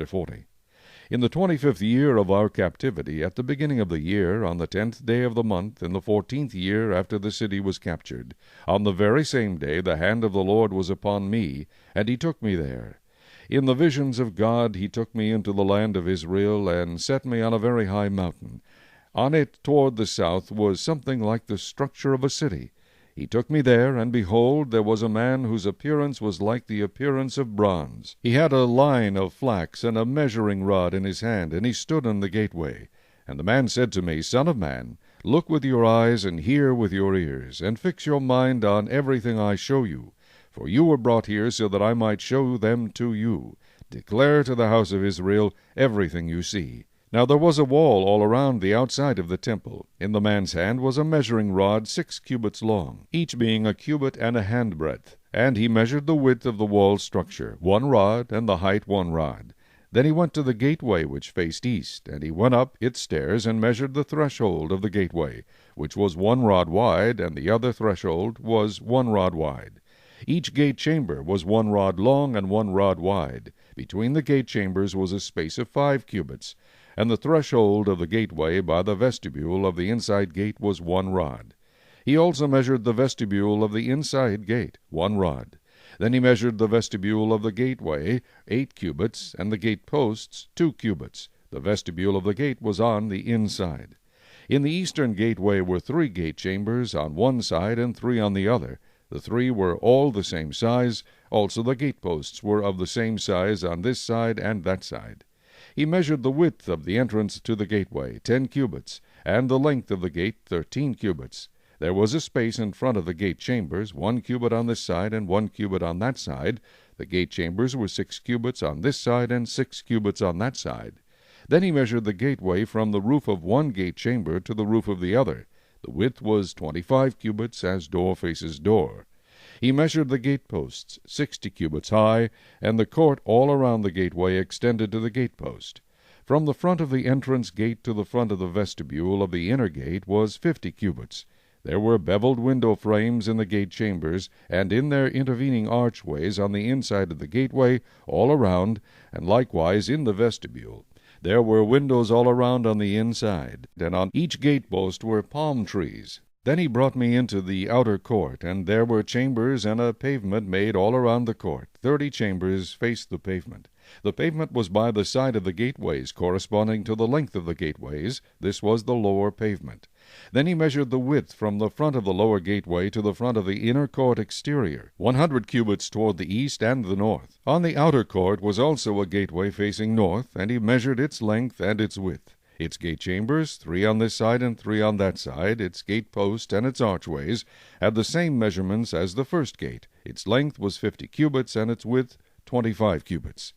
40. In the 25th year of our captivity, at the beginning of the year, on the 10th day of the month, in the 14th year after the city was captured, on the very same day the hand of the Lord was upon me, and he took me there. In the visions of God he took me into the land of Israel, and set me on a very high mountain. On it toward the south was something like the structure of a city. He took me there, and behold, there was a man whose appearance was like the appearance of bronze. He had a line of flax and a measuring rod in his hand, and he stood in the gateway. And the man said to me, Son of man, look with your eyes, and hear with your ears, and fix your mind on everything I show you. For you were brought here so that I might show them to you. Declare to the house of Israel everything you see. Now there was a wall all around the outside of the temple. In the man's hand was a measuring rod 6 cubits long, each being a cubit and a handbreadth. And he measured the width of the wall structure, 1 rod, and the height 1 rod. Then he went to the gateway which faced east, and he went up its stairs and measured the threshold of the gateway, which was 1 rod wide, and the other threshold was 1 rod wide. Each gate chamber was 1 rod long and 1 rod wide. Between the gate chambers was a space of 5 cubits. And the threshold of the gateway by the vestibule of the inside gate was 1 rod. He also measured the vestibule of the inside gate, 1 rod. Then he measured the vestibule of the gateway, 8 cubits, and the gate posts 2 cubits. The vestibule of the gate was on the inside. In the eastern gateway were 3 gate chambers on one side and 3 on the other. The 3 were all the same size. Also the gate posts were of the same size on this side and that side. He measured the width of the entrance to the gateway, 10 cubits, and the length of the gate, 13 cubits. There was a space in front of the gate chambers, 1 cubit on this side and 1 cubit on that side. The gate chambers were 6 cubits on this side and 6 cubits on that side. Then he measured the gateway from the roof of one gate chamber to the roof of the other. The width was 25 cubits, as door faces door. He measured the gate posts, 60 cubits high, and the court all around the gateway extended to the gate post. From the front of the entrance gate to the front of the vestibule of the inner gate was 50 cubits. There were beveled window frames in the gate chambers, and in their intervening archways on the inside of the gateway, all around, and likewise in the vestibule. There were windows all around on the inside, and on each gate post were palm trees. Then he brought me into the outer court, and there were chambers and a pavement made all around the court. 30 chambers faced the pavement. The pavement was by the side of the gateways, corresponding to the length of the gateways. This was the lower pavement. Then he measured the width from the front of the lower gateway to the front of the inner court exterior, 100 cubits toward the east and the north. On the outer court was also a gateway facing north, and he measured its length and its width. Its gate chambers, 3 on this side and 3 on that side, its gate post and its archways, had the same measurements as the first gate. Its length was 50 cubits, and its width 25 cubits.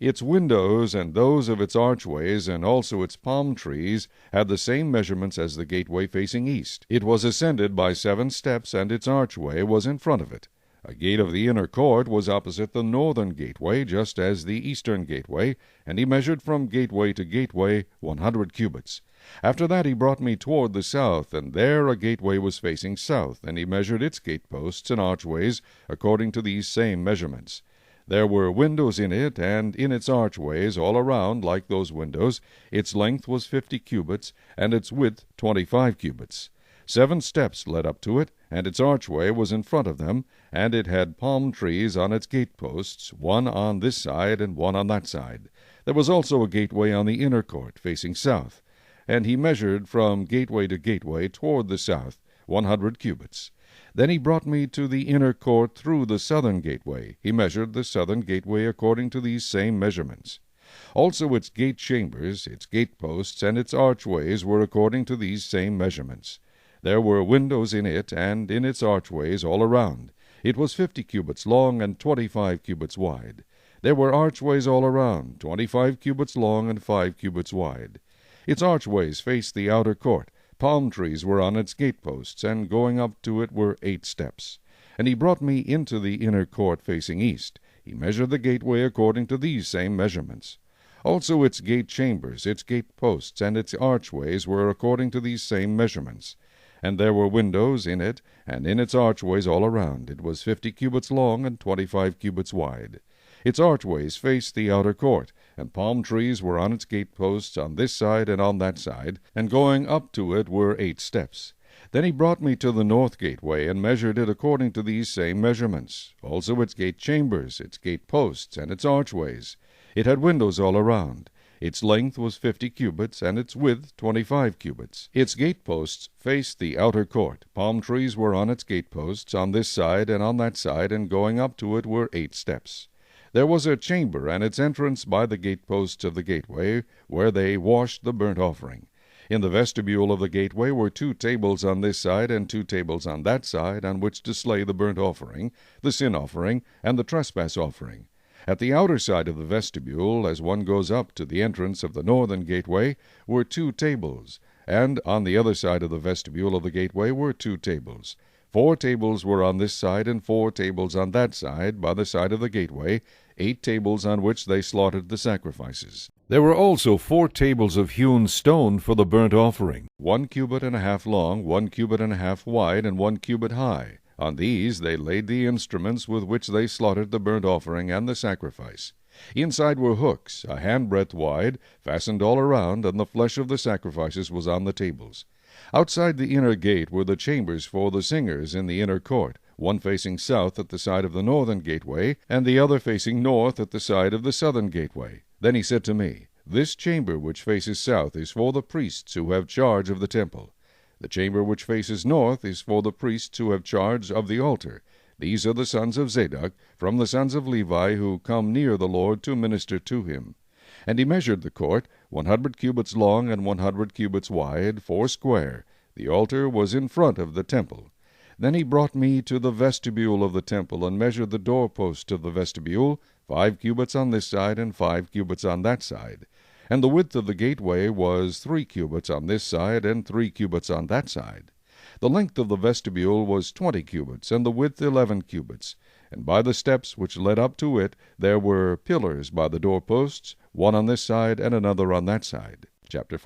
Its windows and those of its archways, and also its palm trees, had the same measurements as the gateway facing east. It was ascended by 7 steps, and its archway was in front of it. A gate of the inner court was opposite the northern gateway, just as the eastern gateway, and he measured from gateway to gateway 100 cubits. After that he brought me toward the south, and there a gateway was facing south, and he measured its gate posts and archways according to these same measurements. There were windows in it, and in its archways all around like those windows. Its length was 50 cubits, and its width 25 cubits. 7 steps led up to it, and its archway was in front of them, and it had palm trees on its gate posts, 1 on this side and 1 on that side. There was also a gateway on the inner court, facing south, and he measured from gateway to gateway toward the south, 100 cubits. Then he brought me to the inner court through the southern gateway. He measured the southern gateway according to these same measurements. Also its gate chambers, its gate posts, and its archways were according to these same measurements. There were windows in it, and in its archways all around. It was 50 cubits long and 25 cubits wide. There were archways all around, 25 cubits long and 5 cubits wide. Its archways faced the outer court. Palm trees were on its gate posts, and going up to it were 8 steps. And he brought me into the inner court facing east. He measured the gateway according to these same measurements. Also its gate chambers, its gate posts, and its archways were according to these same measurements. And there were windows in it, and in its archways all around. It was 50 cubits long and 25 cubits wide. Its archways faced the outer court, and palm trees were on its gateposts on this side and on that side, and going up to it were 8 steps. Then he brought me to the north gateway, and measured it according to these same measurements, also its gate chambers, its gate posts, and its archways. It had windows all around. Its length was 50 cubits, and its width 25 cubits. Its gateposts faced the outer court. Palm trees were on its gateposts, on this side and on that side, and going up to it were 8 steps. There was a chamber, and its entrance by the gateposts of the gateway, where they washed the burnt offering. In the vestibule of the gateway were 2 tables on this side and 2 tables on that side, on which to slay the burnt offering, the sin offering, and the trespass offering. At the outer side of the vestibule, as one goes up to the entrance of the northern gateway, were 2 tables, and on the other side of the vestibule of the gateway were 2 tables. 4 tables were on this side, and 4 tables on that side, by the side of the gateway, 8 tables on which they slaughtered the sacrifices. There were also 4 tables of hewn stone for the burnt offering, 1 cubit and a half long, 1 cubit and a half wide, and 1 cubit high. On these they laid the instruments with which they slaughtered the burnt offering and the sacrifice. Inside were hooks, a handbreadth wide, fastened all around, and the flesh of the sacrifices was on the tables. Outside the inner gate were the chambers for the singers in the inner court, one facing south at the side of the northern gateway, and the other facing north at the side of the southern gateway. Then he said to me, This chamber which faces south is for the priests who have charge of the temple. The chamber which faces north is for the priests who have charge of the altar. These are the sons of Zadok, from the sons of Levi, who come near the Lord to minister to him. And he measured the court, 100 cubits long and 100 cubits wide, 4 square. The altar was in front of the temple. Then he brought me to the vestibule of the temple, and measured the doorpost of the vestibule, 5 cubits on this side and 5 cubits on that side. And the width of the gateway was 3 cubits on this side and 3 cubits on that side. The length of the vestibule was 20 cubits, and the width 11 cubits. And by the steps which led up to it there were pillars by the doorposts, one on this side and another on that side. Chapter 4.